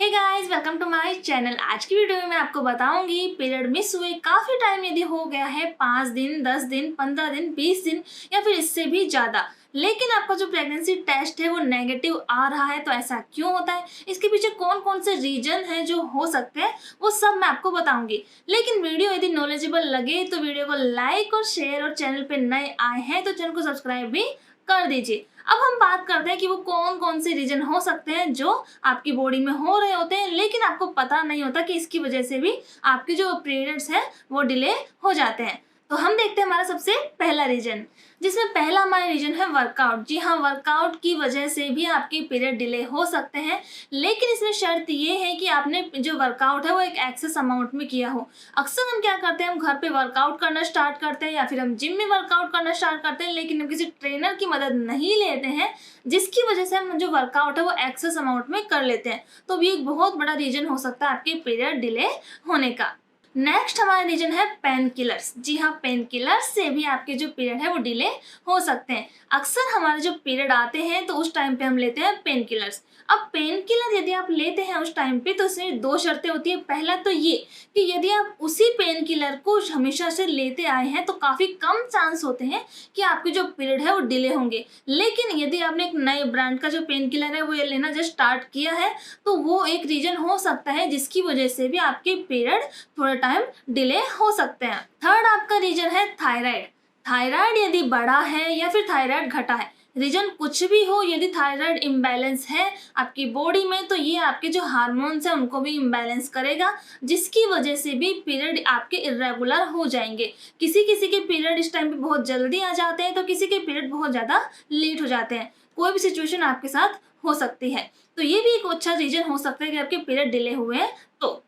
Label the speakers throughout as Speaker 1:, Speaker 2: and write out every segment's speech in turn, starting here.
Speaker 1: Hey guys, welcome to my channel. आज की video में मैं आपको बताऊंगी पीरियड मिस हुए काफ़ी टाइम यदि हो गया है 5 दिन, 10 दिन, 15 दिन, 20 दिन या फिर इससे भी ज़्यादा, लेकिन आपका जो प्रेगनेंसी टेस्ट है वो नेगेटिव आ रहा है, तो ऐसा क्यों होता है, इसके पीछे कौन कौन से रीजन हैं जो हो सकते हैं, वो सब मैं आपको बताऊंगी। लेकिन वीडियो यदि नॉलेजेबल लगे तो वीडियो को लाइक और शेयर, और चैनल पे नए आए हैं तो चैनल को सब्सक्राइब भी कर दीजिए। अब हम बात करते हैं कि वो कौन कौन से रीजन हो सकते हैं जो आपकी बॉडी में हो रहे होते हैं, लेकिन आपको पता नहीं होता कि इसकी वजह से भी आपके जो पीरियड्स हैं वो डिले हो जाते हैं। तो हम देखते हैं हमारा सबसे पहला रीजन, जिसमें पहला हमारा रीजन है वर्कआउट। जी हाँ, वर्कआउट की वजह से भी आपके पीरियड डिले हो सकते हैं, लेकिन इसमें शर्त ये है कि आपने जो वर्कआउट है वो एक एक्सेस अमाउंट में किया हो। अक्सर हम क्या करते हैं, हम घर पे वर्कआउट करना स्टार्ट करते हैं या फिर हम जिम में वर्कआउट करना स्टार्ट करते हैं, लेकिन हम किसी ट्रेनर की मदद नहीं लेते हैं, जिसकी वजह से हम जो वर्कआउट है वो एक्सेस अमाउंट में कर लेते हैं। तो ये एक बहुत बड़ा रीजन हो सकता है आपके पीरियड डिले होने का। नेक्स्ट हमारा रीजन है पेन किलर्स। जी हाँ, पेन किलर्स से भी आपके जो पीरियड है वो डिले हो सकते हैं। अक्सर हमारे जो पीरियड आते हैं तो उस टाइम पे हम लेते हैं पेन किलर्स। अब पेन किलर यदि आप लेते हैं उस टाइम पे तो उसमें दो शर्तें होती है। पहला तो ये कि यदि आप उसी पेन किलर को हमेशा से लेते आए हैं तो काफ़ी कम चांस होते हैं कि आपके जो पीरियड है वो डिले होंगे। लेकिन यदि आपने एक नए ब्रांड का जो पेन किलर है वो ये लेना जस्ट स्टार्ट किया है तो वो एक रीजन हो सकता है जिसकी वजह से भी आपके पीरियड थोड़ा टाइम डिले हो सकते हैं। थर्ड आपका रीजन है थायराइड। थायराइड यदि बढ़ा है या फिर थायराइड घटा है, रीजन कुछ भी हो, यदि थायराइड इम्बैलेंस है आपकी बॉडी में तो ये आपके जो हार्मोन्स हैं उनको भी इम्बैलेंस करेगा, जिसकी वजह से भी पीरियड आपके इर्रेगुलर हो जाएंगे। किसी किसी के पीरियड इस टाइम पे बहुत जल्दी आ जाते हैं तो किसी के पीरियड बहुत ज़्यादा लेट हो जाते हैं। कोई भी सिचुएशन आपके साथ हो सकती है, तो ये भी एक अच्छा रीजन हो सकता है कि आपके पीरियड डिले हुए हैं। तो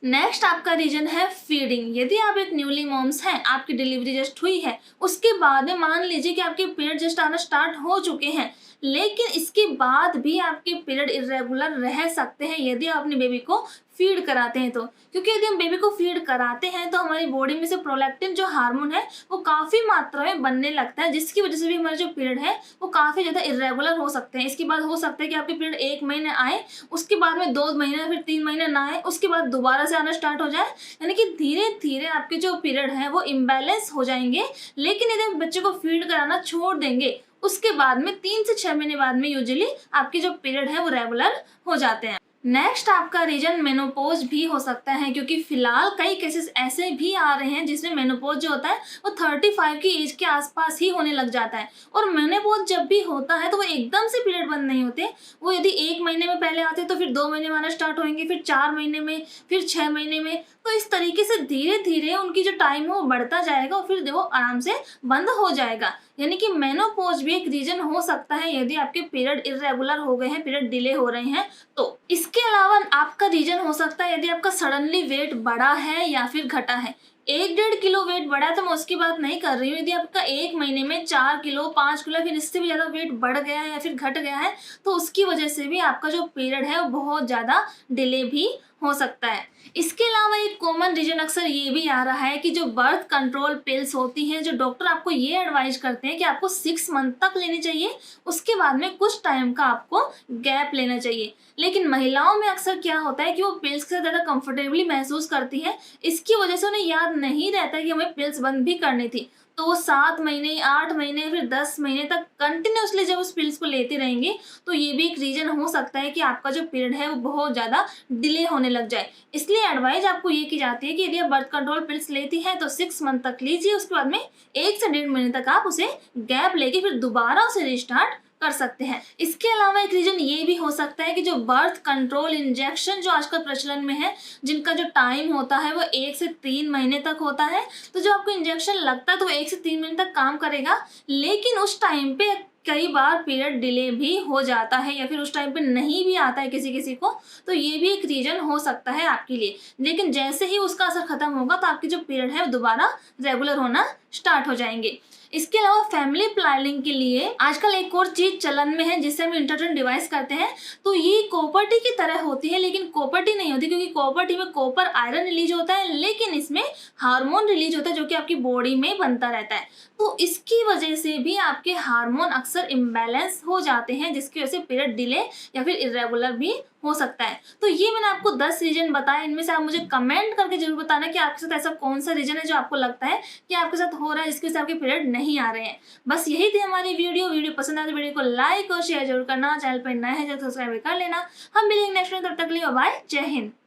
Speaker 1: नेक्स्ट आपका रीजन है फीडिंग। यदि आप एक न्यूली मॉम्स हैं, आपकी डिलीवरी जस्ट हुई है, उसके बाद में मान लीजिए कि आपके पीरियड जस्ट आना स्टार्ट हो चुके हैं, लेकिन इसके बाद भी आपके पीरियड इरेगुलर रह सकते हैं यदि आप अपने बेबी को फीड कराते हैं तो। क्योंकि यदि हम बेबी को फीड कराते हैं तो हमारी बॉडी में से प्रोलैक्टिन जो हार्मोन है वो काफ़ी मात्रा में बनने लगता है, जिसकी वजह से भी हमारा जो पीरियड है वो काफ़ी ज़्यादा इरेगुलर हो सकते हैं। इसके बाद हो सकता है कि आपके पीरियड 1 महीने आए, उसके बाद में 2 महीने, फिर 3 महीने ना आए, उसके बाद दोबारा से आना स्टार्ट हो जाए। यानी कि धीरे धीरे आपके जो पीरियड है वो इम्बैलेंस हो जाएंगे। लेकिन यदि आप बच्चे को फीड कराना छोड़ देंगे उसके बाद में 3 से 6 महीने बाद में यूजुअली आपके जो पीरियड है वो रेगुलर हो जाते हैं। नेक्स्ट आपका रीजन मेनोपॉज भी हो सकता है, क्योंकि फिलहाल कई केसेस ऐसे भी आ रहे हैं जिसमें मेनोपॉज जो होता है वो 35 की एज के आसपास ही होने लग जाता है। और मेनोपॉज जब भी होता है तो वो एकदम से पीरियड बंद नहीं होते। वो यदि 1 महीने में पहले आते तो फिर 2 महीने में आना स्टार्ट होंगे, फिर 4 महीने में, फिर 6 महीने में। तो इस तरीके से धीरे धीरे उनकी जो टाइम है वो बढ़ता जाएगा और फिर वो आराम से बंद हो जाएगा। यानी कि मेनोपॉज भी एक रीजन हो सकता है यदि आपके पीरियड इरेगुलर हो गए हैं, पीरियड डिले हो रहे हैं तो। इसके अलावा आपका रीजन हो सकता है यदि आपका सडनली वेट बढ़ा है या फिर घटा है। 1-1.5 किलो वेट बढ़ा है तो मैं उसकी बात नहीं कर रही हूँ। यदि आपका 1 महीने में 4 किलो, 5 किलो, फिर इससे भी ज़्यादा वेट बढ़ गया है या फिर घट गया है तो उसकी वजह से भी आपका जो पीरियड है वो बहुत ज़्यादा डिले भी हो सकता है। इसके अलावा एक कॉमन रीजन अक्सर ये भी आ रहा है कि जो बर्थ कंट्रोल पिल्स होती हैं, जो डॉक्टर आपको ये एडवाइज करते हैं कि आपको 6 मंथ तक लेनी चाहिए, उसके बाद में कुछ टाइम का आपको गैप लेना चाहिए। लेकिन महिलाओं में अक्सर क्या होता है कि वो पिल्स के साथ ज़्यादा कंफर्टेबली महसूस करती हैं, इसकी वजह से उन्हें याद नहीं रहता कि हमें पिल्स बंद भी करनी थी। तो वो 7 महीने, 8 महीने, फिर 10 महीने तक कंटिन्यूसली जब उस पिल्स को लेते रहेंगे तो ये भी एक रीजन हो सकता है कि आपका जो पीरियड है वो बहुत ज़्यादा डिले होने लग जाए। इसलिए एडवाइज आपको ये की जाती है कि यदि आप बर्थ कंट्रोल पिल्स लेती हैं तो 6 मंथ तक लीजिए, उसके बाद में 1 से 1.5 महीने तक आप उसे गैप लेके फिर दोबारा उसे रिस्टार्ट कर सकते हैं। इसके अलावा एक रीजन ये भी हो सकता है कि जो बर्थ कंट्रोल इंजेक्शन जो आजकल प्रचलन में है, जिनका जो टाइम होता है वो 1 से 3 महीने तक होता है, तो जो आपको इंजेक्शन लगता है तो 1 से 3 महीने तक काम करेगा, लेकिन उस टाइम पे कई बार पीरियड डिले भी हो जाता है या फिर उस टाइम पे नहीं भी आता है किसी किसी को, तो ये भी एक रीजन हो सकता है आपके लिए। लेकिन जैसे ही उसका असर खत्म होगा तो आपकी जो पीरियड है वो दोबारा रेगुलर होना स्टार्ट हो जाएंगे। इसके अलावा फैमिली प्लानिंग के लिए आजकल एक और चीज चलन में है जिससे हम इंटरनेट डिवाइस करते हैं, तो ये कॉपर टी की तरह होती है, लेकिन कॉपर टी नहीं होती, क्योंकि कॉपर टी में कॉपर आयरन रिलीज होता है, लेकिन इसमें हार्मोन रिलीज होता है जो कि आपकी बॉडी में बनता रहता है। तो इसकी वजह से भी आपके हार्मोन अक्सर इम्बैलेंस हो जाते हैं, जिसकी वजह से पीरियड डिले या फिर इरेगुलर भी हो सकता है। तो ये मैंने आपको 10 रीज़न बताए, इनमें से आप मुझे कमेंट करके ज़रूर बताना कि आपके साथ ऐसा कौन-सा रीज़न है जो आपको लगता है कि आपके साथ हो रहा है, जिसकी वजह से आपके पीरियड नहीं आ रहे हैं। बस यही थी हमारी वीडियो। वीडियो पसंद आए तो वीडियो को लाइक और शेयर ज़रूर करना। चैनल पे नए हैं तो सब्सक्राइब कर लेना। हम मिलेंगे नेक्स्ट में, तब तक के लिए बाय, जय हिंद।